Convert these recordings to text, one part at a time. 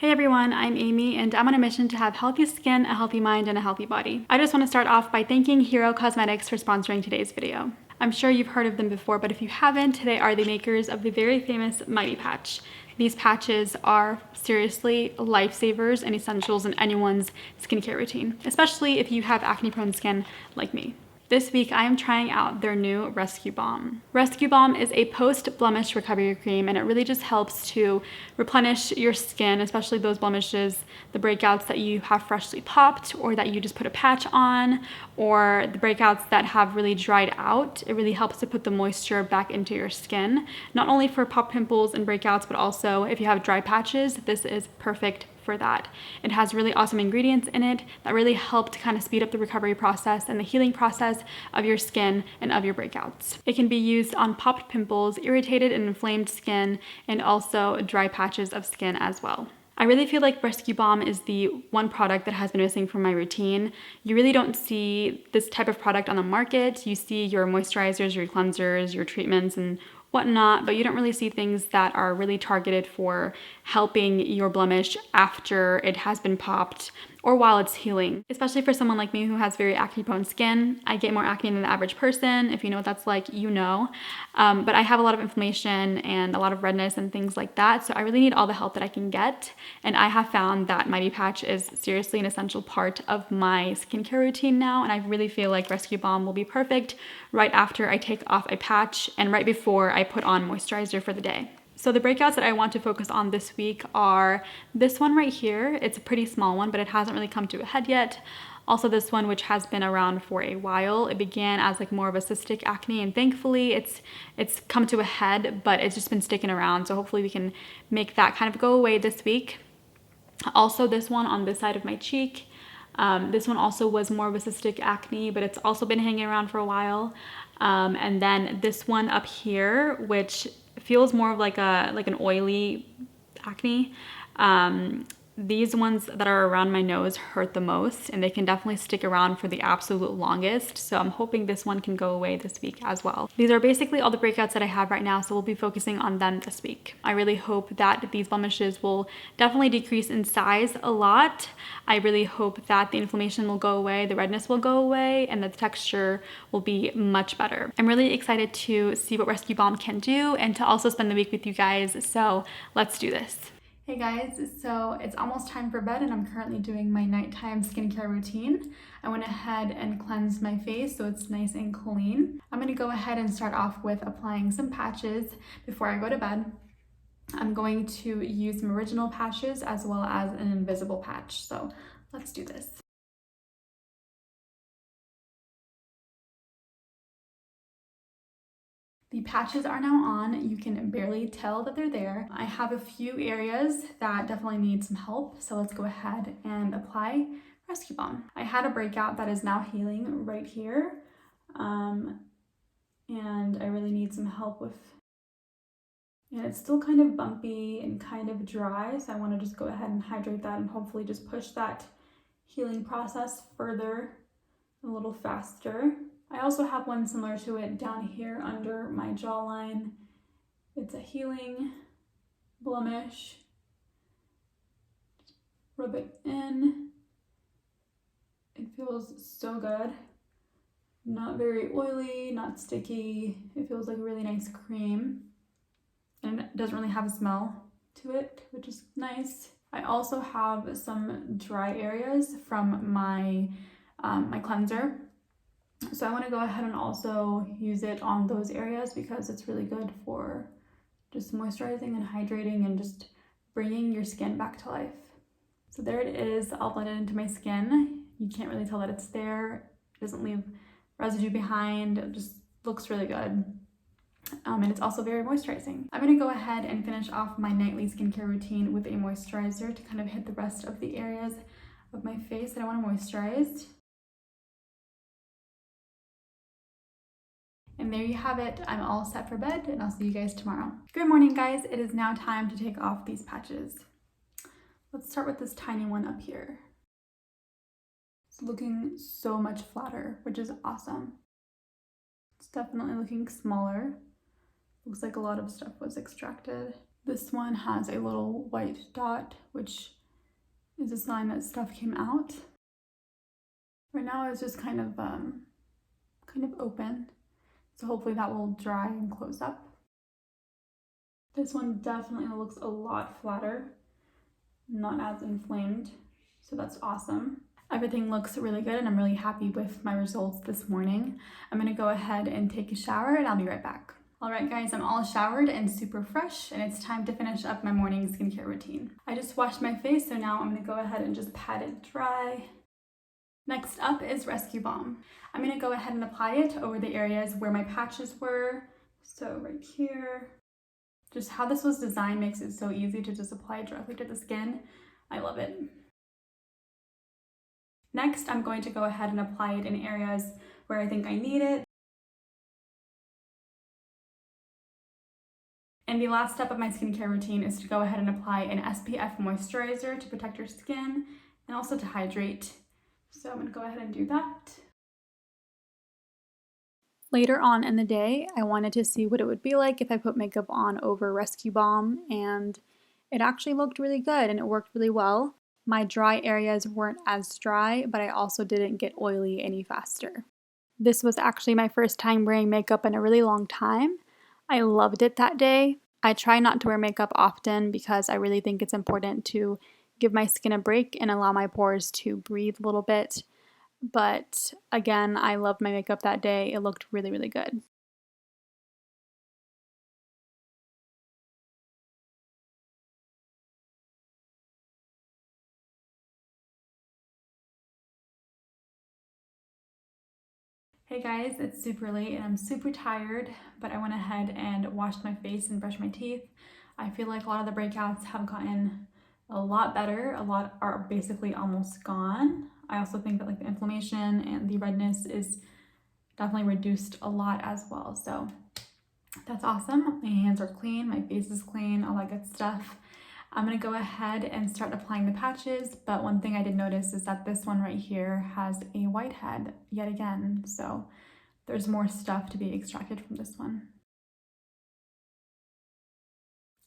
Hey everyone, I'm Amy and I'm on a mission to have healthy skin, a healthy mind, and a healthy body. I just want to start off by thanking Hero Cosmetics for sponsoring today's video. I'm sure you've heard of them before, but if you haven't, they are the makers of the very famous Mighty Patch. These patches are seriously lifesavers and essentials in anyone's skincare routine, especially if you have acne-prone skin like me. This week, I am trying out their new Rescue Balm. Rescue Balm is a post-blemish recovery cream, and it really just helps to replenish your skin, especially those blemishes, the breakouts that you have freshly popped or that you just put a patch on, or the breakouts that have really dried out. It really helps to put the moisture back into your skin, not only for pop pimples and breakouts, but also if you have dry patches, this is perfect for that. It has really awesome ingredients in it that really help to kind of speed up the recovery process and the healing process of your skin and of your breakouts. It can be used on popped pimples, irritated and inflamed skin, and also dry patches of skin as well. I really feel like Rescue Balm is the one product that has been missing from my routine. You really don't see this type of product on the market. You see your moisturizers, your cleansers, your treatments, and whatnot, but you don't really see things that are really targeted for helping your blemish after it has been popped or while it's healing. Especially for someone like me who has very acne-prone skin. I get more acne than the average person. If you know what that's like, you know. But I have a lot of inflammation and a lot of redness and things like that, so I really need all the help that I can get. And I have found that Mighty Patch is seriously an essential part of my skincare routine now, and I really feel like Rescue Balm will be perfect right after I take off a patch and right before I put on moisturizer for the day. So the breakouts that I want to focus on this week are this one right here. It's a pretty small one, but it hasn't really come to a head yet. Also this one, which has been around for a while. It began as like more of a cystic acne, and thankfully it's come to a head, but it's just been sticking around. So hopefully we can make that kind of go away this week. Also this one on this side of my cheek. This one also was more of a cystic acne, but it's also been hanging around for a while. And then this one up here, which feels more of like an oily acne. These ones that are around my nose hurt the most, and they can definitely stick around for the absolute longest. So I'm hoping this one can go away this week as well. These are basically all the breakouts that I have right now, so we'll be focusing on them this week. I really hope that these blemishes will definitely decrease in size a lot. I really hope that the inflammation will go away, the redness will go away, and that the texture will be much better. I'm really excited to see what Rescue Balm can do and to also spend the week with you guys, so let's do this. Hey guys, so it's almost time for bed and I'm currently doing my nighttime skincare routine. I went ahead and cleansed my face so it's nice and clean. I'm gonna go ahead and start off with applying some patches before I go to bed. I'm going to use some original patches as well as an invisible patch, so let's do this. The patches are now on. You can barely tell that they're there. I have a few areas that definitely need some help, so let's go ahead and apply Rescue Balm. I had a breakout that is now healing right here, and I really need some help with, and it's still kind of bumpy and kind of dry, so I want to just go ahead and hydrate that and hopefully just push that healing process further, a little faster. I also have one similar to it down here under my jawline. It's a healing blemish. Just rub it in. It feels so good. Not very oily, not sticky. It feels like a really nice cream. And it doesn't really have a smell to it, which is nice. I also have some dry areas from my cleanser. So I want to go ahead and also use it on those areas because it's really good for just moisturizing and hydrating and just bringing your skin back to life. So there it is, all blended into my skin. You can't really tell that it's there. It doesn't leave residue behind. It just looks really good. And it's also very moisturizing. I'm gonna go ahead and finish off my nightly skincare routine with a moisturizer to kind of hit the rest of the areas of my face that I want to moisturize. And there you have it. I'm all set for bed and I'll see you guys tomorrow. Good morning, guys. It is now time to take off these patches. Let's start with this tiny one up here. It's looking so much flatter, which is awesome. It's definitely looking smaller. Looks like a lot of stuff was extracted. This one has a little white dot, which is a sign that stuff came out. Right now it's just kind of open, so hopefully that will dry and close up. This one definitely looks a lot flatter, not as inflamed, so that's awesome. Everything looks really good and I'm really happy with my results this morning. I'm gonna go ahead and take a shower and I'll be right back. All right guys, I'm all showered and super fresh and it's time to finish up my morning skincare routine. I just washed my face, so now I'm gonna go ahead and just pat it dry. Next up is Rescue Balm. I'm gonna go ahead and apply it over the areas where my patches were. So right here. Just how this was designed makes it so easy to just apply directly to the skin. I love it. Next, I'm going to go ahead and apply it in areas where I think I need it. And the last step of my skincare routine is to go ahead and apply an SPF moisturizer to protect your skin and also to hydrate. So I'm gonna go ahead and do that. Later on in the day, I wanted to see what it would be like if I put makeup on over Rescue Balm, and it actually looked really good and it worked really well. My dry areas weren't as dry, but I also didn't get oily any faster. This was actually my first time wearing makeup in a really long time. I loved it that day. I try not to wear makeup often because I really think it's important to give my skin a break and allow my pores to breathe a little bit. But again, I loved my makeup that day. It looked really, really good. Hey guys, it's super late and I'm super tired, but I went ahead and washed my face and brushed my teeth. I feel like a lot of the breakouts have gotten a lot better. A lot are basically almost gone. I also think that like the inflammation and the redness is definitely reduced a lot as well. So that's awesome. My hands are clean, my face is clean, all that good stuff. I'm gonna go ahead and start applying the patches, but one thing I did notice is that this one right here has a whitehead yet again, so there's more stuff to be extracted from this one.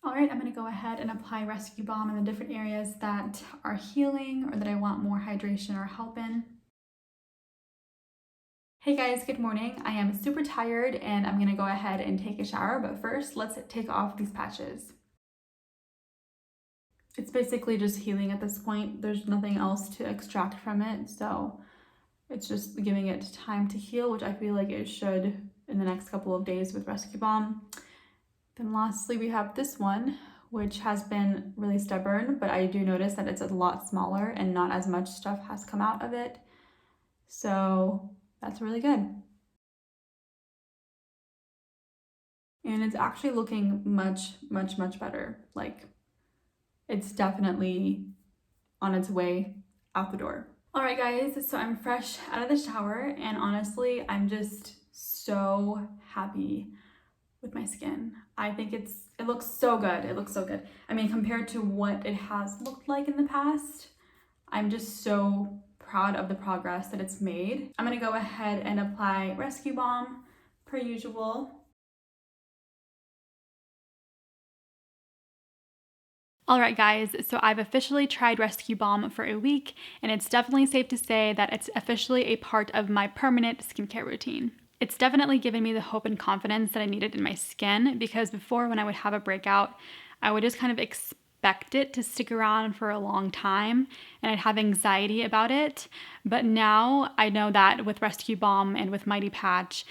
All right, I'm gonna go ahead and apply Rescue Balm in the different areas that are healing or that I want more hydration or help in. Hey guys, good morning. I am super tired and I'm gonna go ahead and take a shower, but first let's take off these patches. It's basically just healing at this point. There's nothing else to extract from it, so it's just giving it time to heal, which I feel like it should in the next couple of days with Rescue Balm. Then lastly, we have this one, which has been really stubborn, but I do notice that it's a lot smaller and not as much stuff has come out of it. So that's really good. And it's actually looking much, much, much better. Like, it's definitely on its way out the door. All right guys, so I'm fresh out of the shower and honestly, I'm just so happy with my skin. I think it looks so good. It looks so good. I mean, compared to what it has looked like in the past, I'm just so proud of the progress that it's made. I'm gonna go ahead and apply Rescue Balm per usual. Alright guys, so I've officially tried Rescue Balm for a week, and it's definitely safe to say that it's officially a part of my permanent skincare routine. It's definitely given me the hope and confidence that I needed in my skin, because before when I would have a breakout, I would just kind of expect it to stick around for a long time and I'd have anxiety about it. But now I know that with Rescue Balm and with Mighty Patch,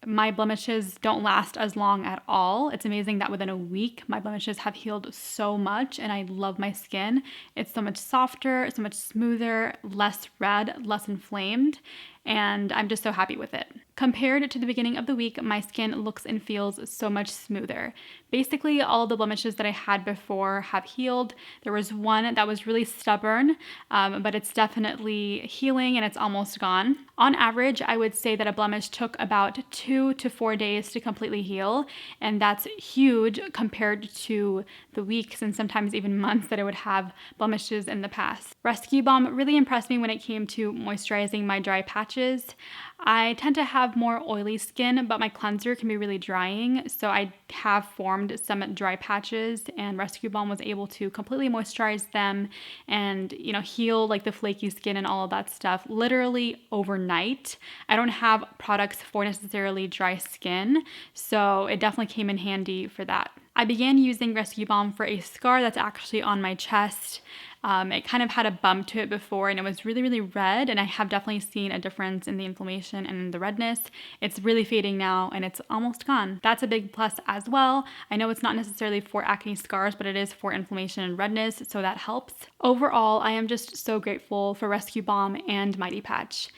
my blemishes don't last as long at all. It's amazing that within a week, my blemishes have healed so much and I love my skin. It's so much softer, so much smoother, less red, less inflamed, and I'm just so happy with it. Compared to the beginning of the week, my skin looks and feels so much smoother. Basically, all the blemishes that I had before have healed. There was one that was really stubborn, but it's definitely healing and it's almost gone. On average, I would say that a blemish took about 2 to 4 days to completely heal, and that's huge compared to the weeks and sometimes even months that I would have blemishes in the past. Rescue Balm really impressed me when it came to moisturizing my dry patches. I tend to have have more oily skin, but my cleanser can be really drying, so I have formed some dry patches, and Rescue Balm was able to completely moisturize them and, you know, heal like the flaky skin and all of that stuff literally overnight. I don't have products for necessarily dry skin, so it definitely came in handy for that. I began using Rescue Balm for a scar that's actually on my chest. It kind of had a bump to it before and it was really, really red, and I have definitely seen a difference in the inflammation and the redness. It's really fading now and it's almost gone. That's a big plus as well. I know it's not necessarily for acne scars, but it is for inflammation and redness, so that helps. Overall, I am just so grateful for Rescue Balm and Mighty Patch.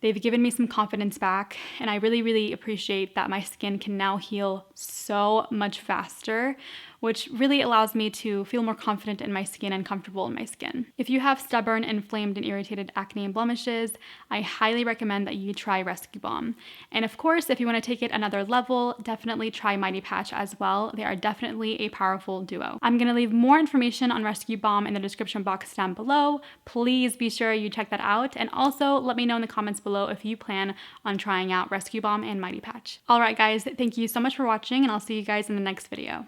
They've given me some confidence back, and I really, really appreciate that my skin can now heal so much faster, which really allows me to feel more confident in my skin and comfortable in my skin. If you have stubborn, inflamed, and irritated acne and blemishes, I highly recommend that you try Rescue Balm. And of course, if you want to take it another level, definitely try Mighty Patch as well. They are definitely a powerful duo. I'm going to leave more information on Rescue Balm in the description box down below. Please be sure you check that out, and also let me know in the comments below if you plan on trying out Rescue Balm and Mighty Patch. Alright guys, thank you so much for watching, and I'll see you guys in the next video.